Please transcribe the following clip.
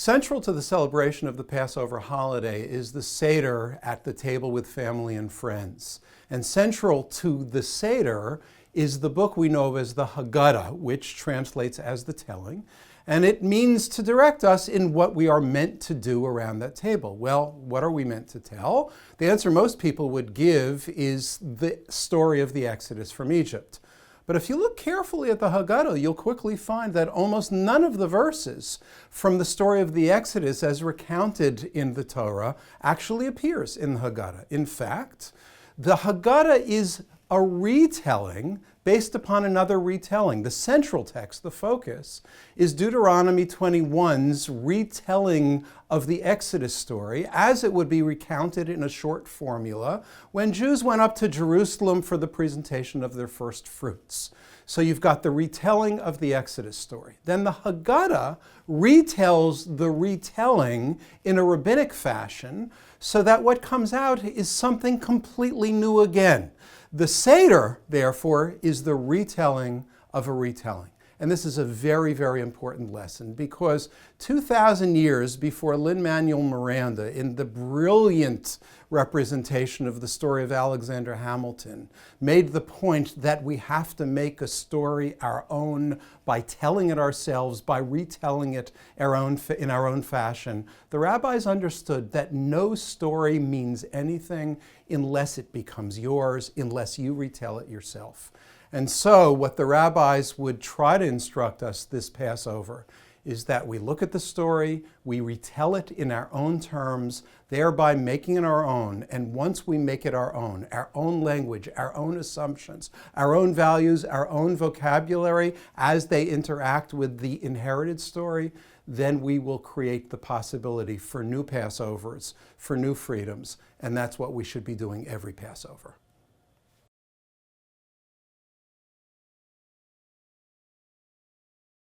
Central to the celebration of the Passover holiday is the Seder at the table with family and friends. And central to the Seder is the book we know as the Haggadah, which translates as the telling. And it means to direct us in what we are meant to do around that table. Well, what are we meant to tell? The answer most people would give is the story of the Exodus from Egypt. But if you look carefully at the Haggadah, you'll quickly find that almost none of the verses from the story of the Exodus as recounted in the Torah actually appears in the Haggadah. In fact, the Haggadah is a retelling based upon another retelling. The central text, the focus, is Deuteronomy 21's retelling of the Exodus story as it would be recounted in a short formula when Jews went up to Jerusalem for the presentation of their first fruits. So you've got the retelling of the Exodus story. Then the Haggadah retells the retelling in a rabbinic fashion so that what comes out is something completely new again. The Seder, therefore, is the retelling of a retelling. And this is a very, very important lesson because 2,000 years before Lin-Manuel Miranda, in the brilliant representation of the story of Alexander Hamilton, made the point that we have to make a story our own by telling it ourselves, by retelling it in our own fashion. The rabbis understood that no story means anything unless it becomes yours, unless you retell it yourself. And so what the rabbis would try to instruct us this Passover is that we look at the story, we retell it in our own terms, thereby making it our own. And once we make it our own language, our own assumptions, our own values, our own vocabulary, as they interact with the inherited story, then we will create the possibility for new Passovers, for new freedoms. And that's what we should be doing every Passover.